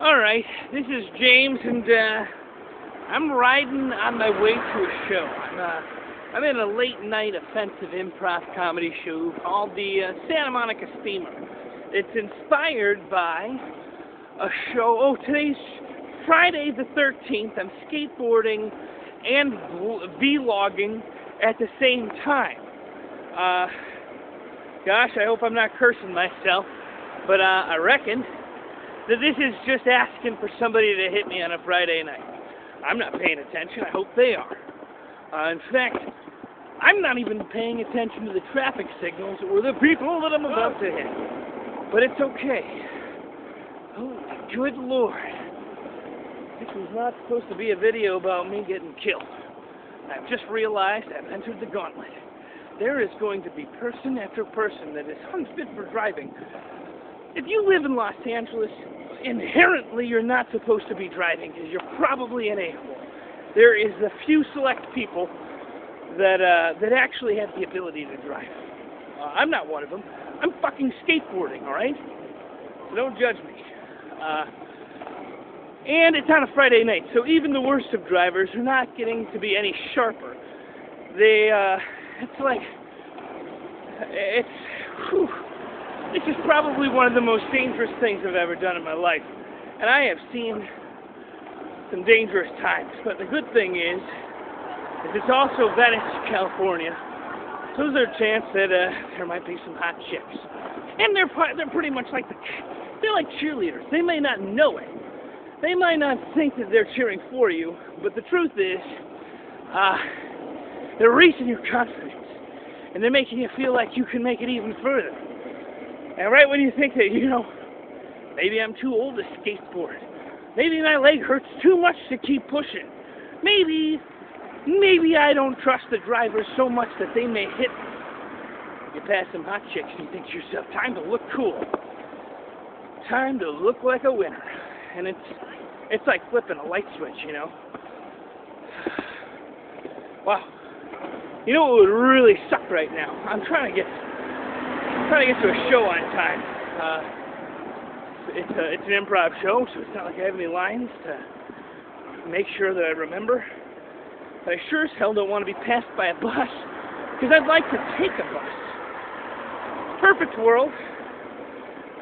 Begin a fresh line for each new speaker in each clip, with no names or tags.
Alright, this is James, and I'm riding on my way to a show. I'm in a late-night offensive improv comedy show called the Santa Monica Steamer. It's inspired by a show. Today's Friday the 13th. I'm skateboarding and V-logging at the same time. Gosh, I hope I'm not cursing myself, but I reckon that this is just asking for somebody to hit me on a Friday night. I'm not paying attention. I hope they are. In fact, I'm not even paying attention to the traffic signals or the people that I'm about to hit. But it's okay. Oh, good Lord. This was not supposed to be a video about me getting killed. I've just realized I've entered the gauntlet. There is going to be person after person that is unfit for driving. If you live in Los Angeles, inherently you're not supposed to be driving because you're probably an a-hole. There is a few select people that actually have the ability to drive. I'm not one of them. I'm fucking skateboarding, alright? So don't judge me. And it's on a Friday night, so even the worst of drivers are not getting to be any sharper. This is probably one of the most dangerous things I've ever done in my life. And I have seen some dangerous times. But the good thing is it's also Venice, California. So there's a chance that there might be some hot chicks. And they're pretty much like they're like cheerleaders. They may not know it. They might not think that they're cheering for you. But the truth is, they're raising your confidence. And they're making you feel like you can make it even further. And right when you think that, maybe I'm too old to skateboard. Maybe my leg hurts too much to keep pushing. Maybe I don't trust the drivers so much that they may hit me. You pass some hot chicks and you think to yourself, time to look cool. Time to look like a winner. And it's like flipping a light switch, Wow. You know what would really suck right now? I'm trying to get to a show on time. It's an improv show, so it's not like I have any lines to make sure that I remember. But I sure as hell don't want to be passed by a bus, because I'd like to take a bus. Perfect world.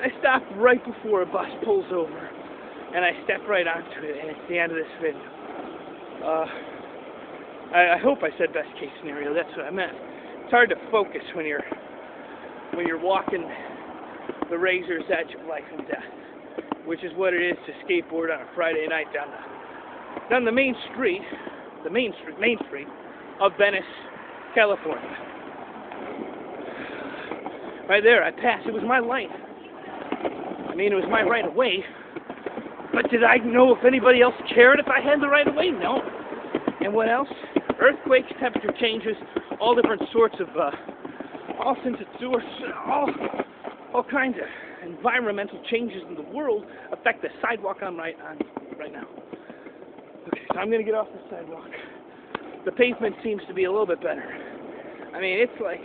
I stop right before a bus pulls over, and I step right onto it, and it's the end of this video. I hope I said best case scenario. That's what I meant. It's hard to focus when you're walking the razor's edge of life and death, which is what it is to skateboard on a Friday night down the main street of Venice, California. Right there, I passed. It was my lane. I mean, it was my right of way. But did I know if anybody else cared if I had the right of way? No. And what else? Earthquakes, temperature changes, all different sorts of, all kinds of environmental changes in the world affect the sidewalk I'm right now. Okay, so I'm going to get off the sidewalk. The pavement seems to be a little bit better. I mean, it's like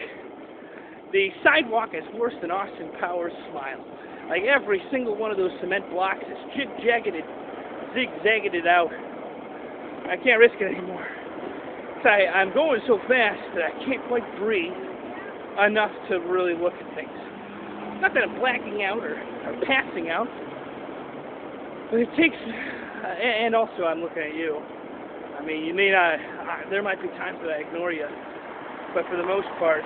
the sidewalk is worse than Austin Powers' smile. Like every single one of those cement blocks is zigzagged out. I can't risk it anymore. I'm going so fast that I can't quite breathe enough to really look at things. Not that I'm blacking out or passing out, but it takes, and also I'm looking at you. I mean, you may not, there might be times that I ignore you, but for the most part,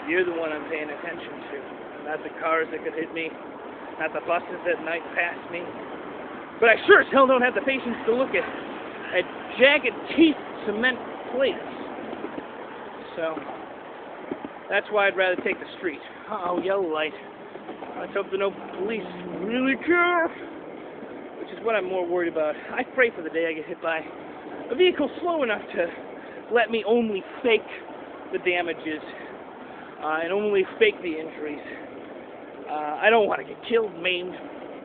you're the one I'm paying attention to. Not the cars that could hit me, not the buses that might pass me. But I sure as hell don't have the patience to look at jagged teeth cement plates. So that's why I'd rather take the street. Uh-oh, yellow light. Let's hope that no police really care. Which is what I'm more worried about. I pray for the day I get hit by a vehicle slow enough to let me only fake the damages and only fake the injuries. I don't want to get killed, maimed.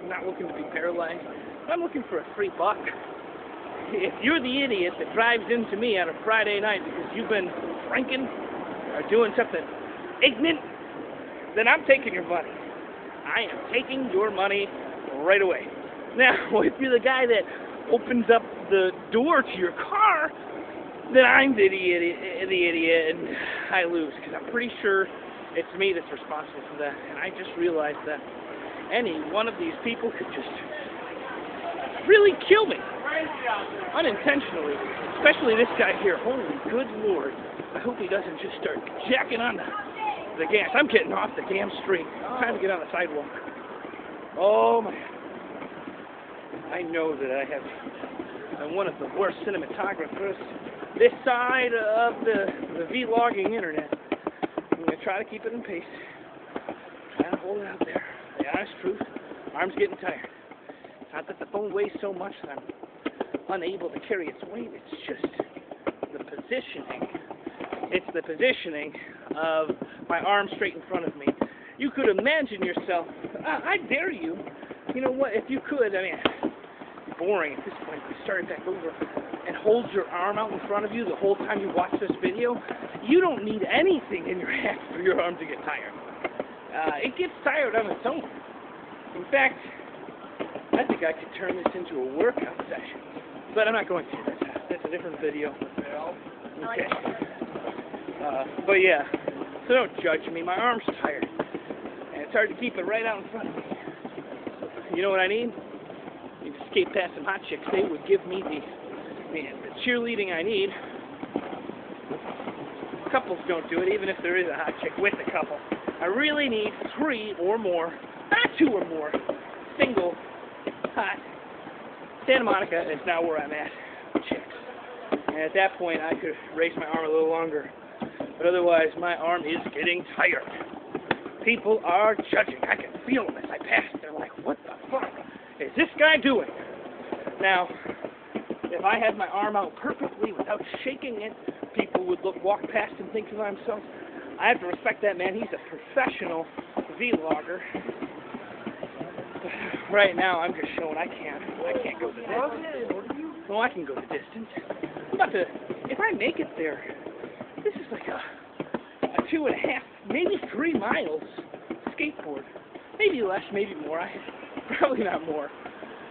I'm not looking to be paralyzed. I'm looking for a free buck. If you're the idiot that drives into me on a Friday night because you've been drinking or doing something ignorant, then I'm taking your money. I am taking your money right away. Now, if you're the guy that opens up the door to your car, then I'm the idiot, and I lose, because I'm pretty sure it's me that's responsible for that. And I just realized that any one of these people could just really kill me, unintentionally. Especially this guy here. Holy good Lord. I hope he doesn't just start jacking on the gas. I'm getting off the damn street. Time to get on the sidewalk. Oh my. I know that I'm one of the worst cinematographers this side of the V-logging internet. I'm going to try to keep it in pace. Try to hold it out there. The honest truth, arm's getting tired. It's not that the phone weighs so much that I'm unable to carry its weight. It's just the positioning. It's the positioning of my arm straight in front of me. You could imagine yourself, I dare you, you know what, if you could, I mean, boring at this point, we started back over, and hold your arm out in front of you the whole time you watch this video. You don't need anything in your hand for your arm to get tired. It gets tired on its own. In fact, I think I could turn this into a workout session, but I'm not going to. That's a different video. Okay. But yeah, so don't judge me. My arm's tired, and it's hard to keep it right out in front of me. You know what I need? I need to skate past some hot chicks. They would give me the cheerleading I need. Couples don't do it, even if there is a hot chick with a couple. I really need 3 or more, not 2 or more, single, hot, Santa Monica is now where I'm at, chicks. And at that point, I could raise my arm a little longer. But otherwise, my arm is getting tired. People are judging. I can feel them as I pass. They're like, what the fuck is this guy doing? Now, if I had my arm out perfectly without shaking it, people would walk past and think to themselves, I have to respect that man. He's a professional V-logger. Right now, I'm just showing I can't go the distance. No, I can go the distance. I'm about to, if I make it there, this is like a 2.5, maybe 3 miles skateboard. Maybe less, maybe more. Probably not more.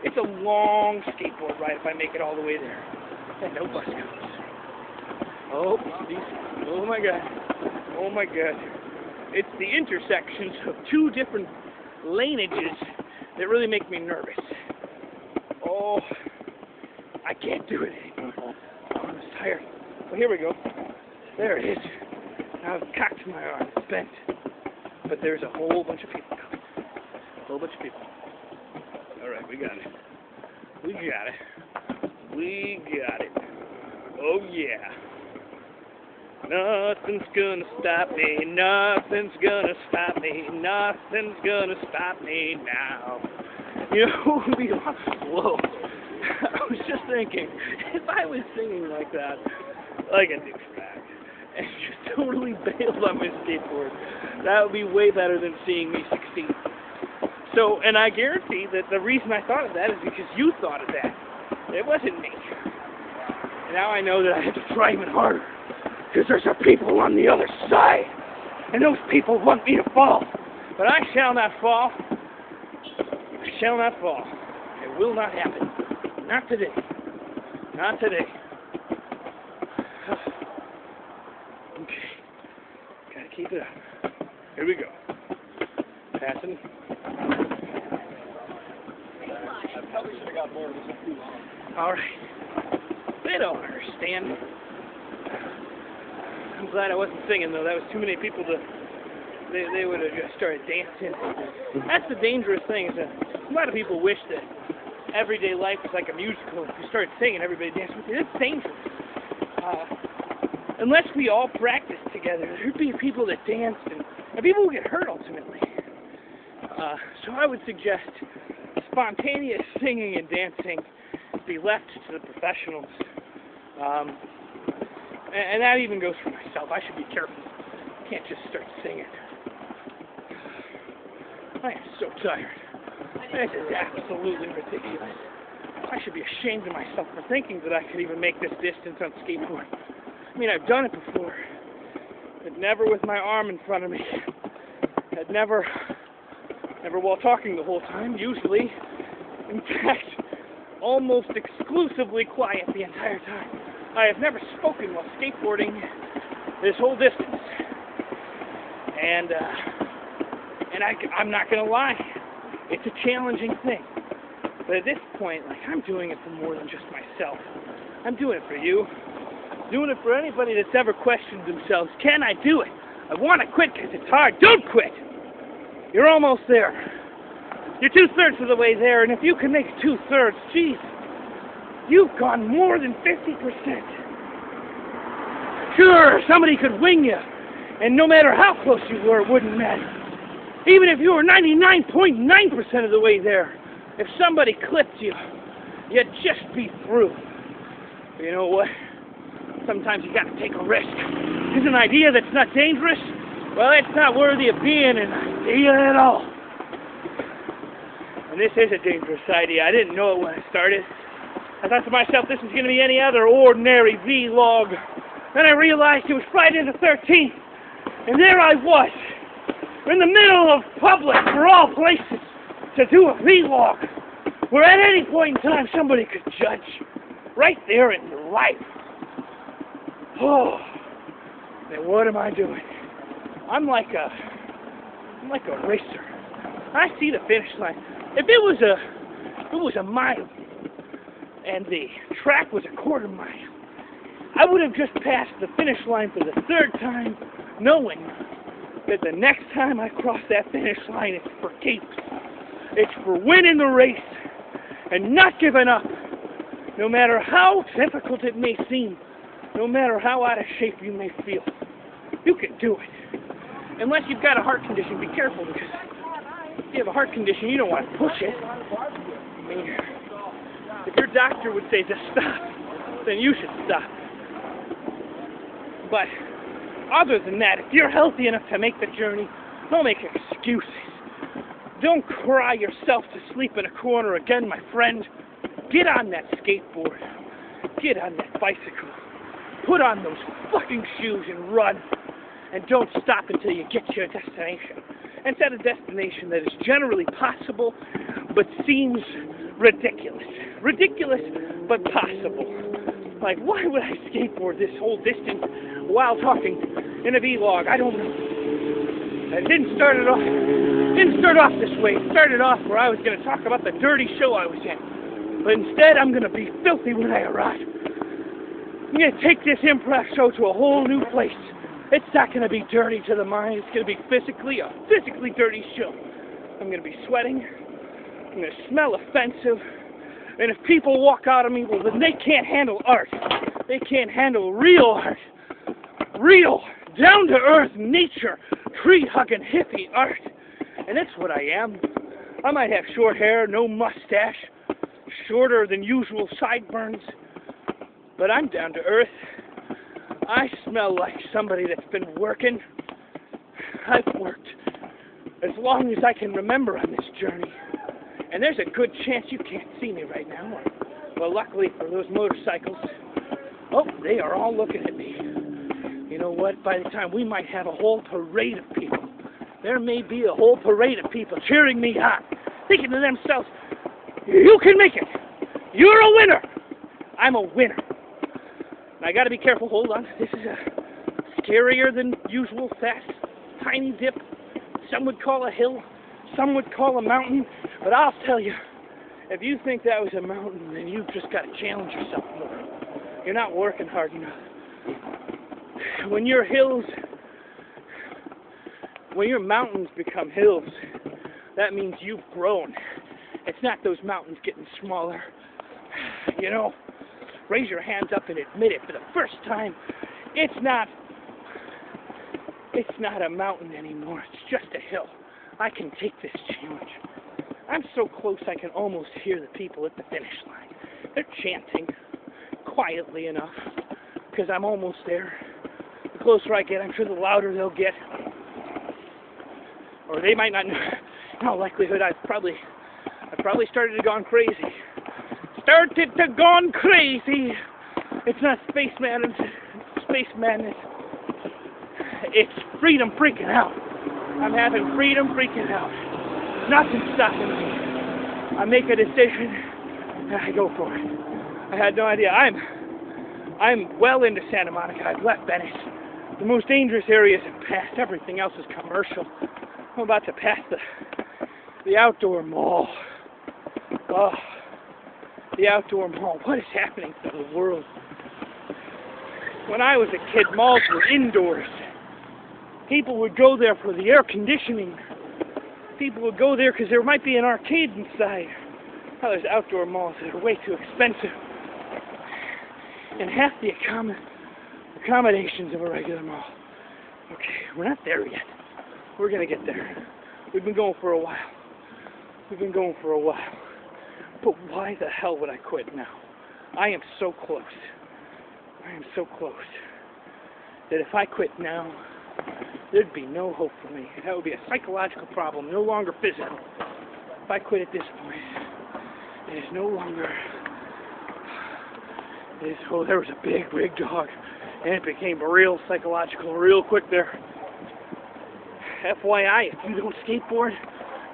It's a long skateboard ride if I make it all the way there. And no bus comes. Oh, oh my God. Oh my God. It's the intersections of 2 different laneages that really make me nervous. Oh, I can't do it anymore. I'm tired. Well, here we go. There it is. Now I've cocked my arm. It's bent. But there's a whole bunch of people coming. A whole bunch of people. All right, we got it. We got it. We got it. Oh, yeah. Nothing's gonna stop me. Nothing's gonna stop me. Nothing's gonna stop me now. You know, whoa. I was just thinking, if I was singing like that, like a douchebag, and just totally bailed on my skateboard, that would be way better than seeing me succeed. So, and I guarantee that the reason I thought of that is because you thought of that. It wasn't me. And now I know that I have to try even harder, because there's some people on the other side, and those people want me to fall. But I shall not fall. I shall not fall. It will not happen. Not today. Not today. Okay. Gotta keep it up. Here we go. Passing.
I probably should have got more of this.
Alright. They don't understand. I'm glad I wasn't singing, though. That was too many people to... They would have just started dancing. That's the dangerous thing, is that a lot of people wish that everyday life was like a musical. If you started singing, everybody danced with you. It's dangerous. Unless we all practiced together, there'd be people that danced, and people would get hurt ultimately. So I would suggest spontaneous singing and dancing be left to the professionals. And that even goes for myself. I should be careful. I can't just start singing. I am so tired. This is absolutely ridiculous. I should be ashamed of myself for thinking that I could even make this distance on skateboard. I mean, I've done it before, but never with my arm in front of me. I'd never while talking the whole time. Usually, In fact, almost exclusively quiet the entire time. I have never spoken while skateboarding this whole distance. And I'm not going to lie, it's a challenging thing. But at this point, like, I'm doing it for more than just myself. I'm doing it for you. I'm doing it for anybody that's ever questioned themselves. Can I do it? I want to quit because it's hard. Don't quit! You're almost there. You're 2/3 of the way there, and if you can make 2/3, geez, you've gone more than 50%. Sure, somebody could wing you, and no matter how close you were, it wouldn't matter. Even if you were 99.9% of the way there, if somebody clipped you, you'd just be through. But you know what? Sometimes you got to take a risk. Is an idea that's not dangerous? Well, it's not worthy of being an idea at all. And this is a dangerous idea. I didn't know it when I started. I thought to myself, this is going to be any other ordinary V-Log. Then I realized it was Friday the 13th. And there I was, in the middle of public, for all places, to do a V-Log, where at any point in time somebody could judge, right there in your life. Oh, then what am I doing? I'm like a racer. I see the finish line. If it was a mile, and the track was a quarter mile, I would have just passed the finish line for the 3rd time, knowing that the next time I cross that finish line, it's for keeps. It's for winning the race and not giving up, no matter how difficult it may seem, no matter how out of shape you may feel. You can do it. Unless you've got a heart condition, be careful, because if you have a heart condition, you don't want to push it. I mean, if your doctor would say to stop, then you should stop. But other than that, if you're healthy enough to make the journey, don't make excuses. Don't cry yourself to sleep in a corner again, my friend. Get on that skateboard. Get on that bicycle. Put on those fucking shoes and run. And don't stop until you get to your destination. And set a destination that is generally possible, but seems ridiculous. Ridiculous, but possible. Like, why would I skateboard this whole distance while talking in a V-Log? I don't know. It didn't start off this way. It started off where I was going to talk about the dirty show I was in. But instead, I'm going to be filthy when I arrive. I'm going to take this improv show to a whole new place. It's not going to be dirty to the mind. It's going to be a physically dirty show. I'm going to be sweating. I'm going to smell offensive. And if people walk out of me, well, then they can't handle art. They can't handle real art. Real, down-to-earth nature, tree-hugging hippie art. And that's what I am. I might have short hair, no mustache, shorter than usual sideburns, but I'm down to earth. I smell like somebody that's been working. I've worked as long as I can remember on this journey. And there's a good chance you can't see me right now. Well, luckily for those motorcycles, oh, they are all looking at me. You know what? By the time we might have a whole parade of people, there may be a whole parade of people cheering me on, thinking to themselves, you can make it. You're a winner. I'm a winner. And I got to be careful. Hold on. This is a scarier than usual fast, tiny dip. Some would call a hill. Some would call a mountain. But I'll tell you, if you think that was a mountain, then you've just got to challenge yourself more. You're not working hard enough. When your mountains become hills, that means you've grown. It's not those mountains getting smaller. You know, raise your hands up and admit it for the first time. It's not a mountain anymore. It's just a hill. I can take this challenge. I'm so close I can almost hear the people at the finish line. They're chanting quietly enough because I'm almost there. The closer I get, I'm sure the louder they'll get. Or they might not know. In all likelihood, I've probably started to gone crazy. Started to gone crazy. It's not space madness. It's freedom freaking out. I'm having freedom freaking out. Nothing's stopping me. I make a decision and I go for it. I had no idea. I'm well into Santa Monica. I've left Venice. The most dangerous areas have passed. Everything else is commercial. I'm about to pass the outdoor mall. Oh, the outdoor mall. What is happening to the world? When I was a kid, malls were indoors. People would go there for the air conditioning. People would go there because there might be an arcade inside. Now there's outdoor malls that are way too expensive. And half the accommodations of a regular mall. Okay, we're not there yet. We're going to get there. We've been going for a while. But why the hell would I quit now? I am so close. That if I quit now, there'd be no hope for me. That would be a psychological problem, no longer physical. If I quit at this point, it is no longer... Oh, there was a big dog, and it became real psychological real quick there. FYI, if you don't skateboard,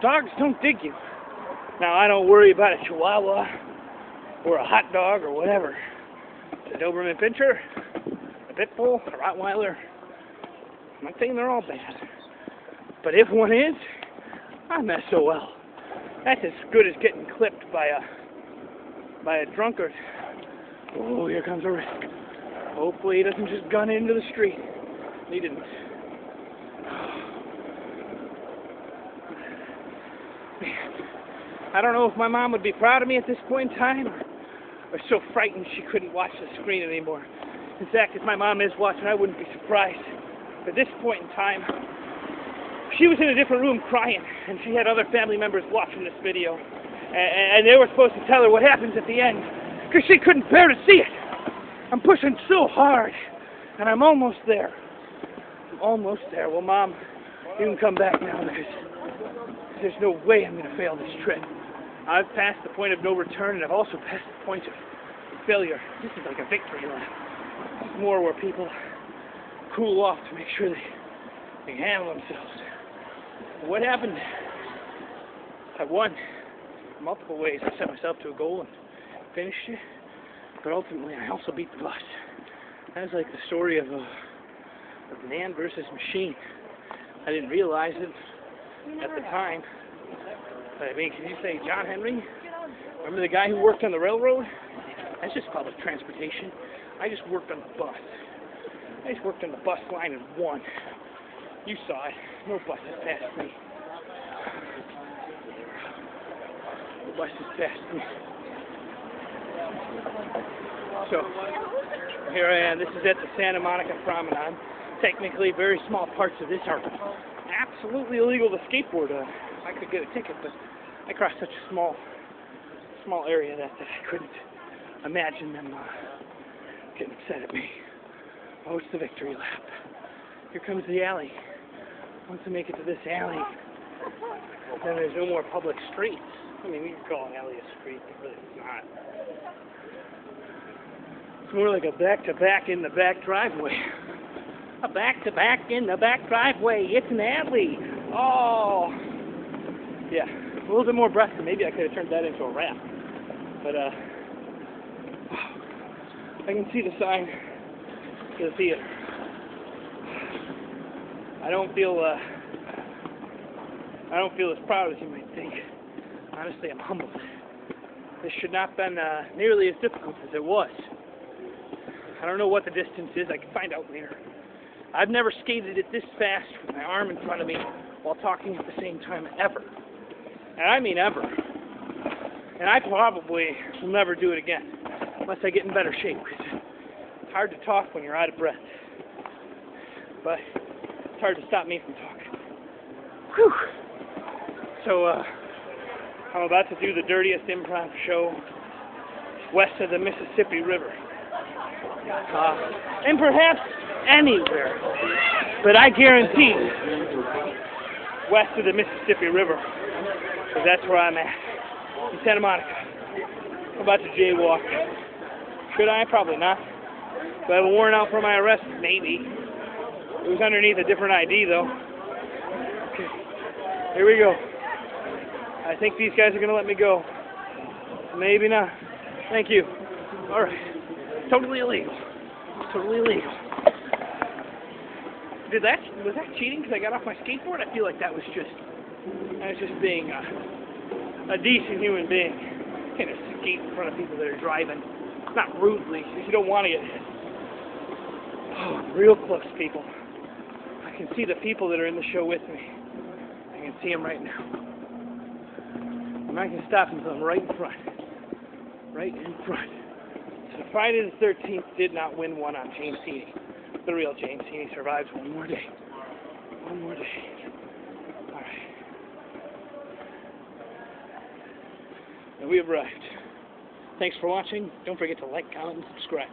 dogs don't dig you. Now, I don't worry about a Chihuahua or a hot dog or whatever. A Doberman Pinscher, a Pit Bull, a Rottweiler. I'm not saying they're all bad. But if one is, I'm SOL. That's as good as getting clipped by a drunkard. Oh, here comes a risk. Hopefully he doesn't just gun into the street. He didn't. I don't know if my mom would be proud of me at this point in time, or so frightened she couldn't watch the screen anymore. In fact, if my mom is watching, I wouldn't be surprised. At this point in time, she was in a different room crying, and she had other family members watching this video. And they were supposed to tell her what happens at the end, because she couldn't bear to see it. I'm pushing so hard, and I'm almost there. Well, Mom, you can come back now, because there's no way I'm going to fail this trip. I've passed the point of no return, and I've also passed the point of failure. This is like a victory lap. This is more where people cool off to make sure they can handle themselves. What happened? I won multiple ways. I set myself to a goal and finished it, but ultimately I also beat the bus. That was like the story of man versus machine. I didn't realize it at the time. But I mean, can you say John Henry? Remember the guy who worked on the railroad? That's just public transportation. I just worked on the bus. I just worked on the bus line and won. You saw it. No buses passed me. No buses passed me. So, here I am. This is at the Santa Monica Promenade. Technically, very small parts of this are absolutely illegal to skateboard. I could get a ticket, but I crossed such a small area that I couldn't imagine them getting upset at me. Oh, it's the victory lap. Here comes the alley. Once I make it to this alley, then there's no more public streets. I mean, we could call an alley a street, but really it's not. It's more like a back-to-back in the back driveway. A back-to-back in the back driveway. It's an alley. Oh. Yeah, a little bit more breath, and maybe I could have turned that into a rap. But, I can see the sign to the theater. I don't feel as proud as you might think. Honestly, I'm humbled. This should not have been nearly as difficult as it was. I don't know what the distance is. I can find out later. I've never skated it this fast with my arm in front of me while talking at the same time ever. And I mean ever. And I probably will never do it again unless I get in better shape. It's hard to talk when you're out of breath. But it's hard to stop me from talking. Whew. So, I'm about to do the dirtiest improv show west of the Mississippi River. And perhaps anywhere. But I guarantee west of the Mississippi River, because that's where I'm at, in Santa Monica. I'm about to jaywalk. Should I? Probably not. Do I have a warrant out for my arrest? Maybe. It was underneath a different ID, though. Okay. Here we go. I think these guys are going to let me go. Maybe not. Thank you. All right. Totally illegal. Totally illegal. Was that cheating because I got off my skateboard? I feel like I was just being a decent human being. You can't just skate in front of people that are driving. Not rudely, if you don't want to get hit. Oh, real close, people. I can see the people that are in the show with me. I can see them right now. I'm not going to stop until I'm right in front. Right in front. So Friday the 13th did not win one on James Heaney. The real James Heaney survives one more day. One more day. Alright. And we have arrived. Thanks for watching. Don't forget to like, comment, and subscribe.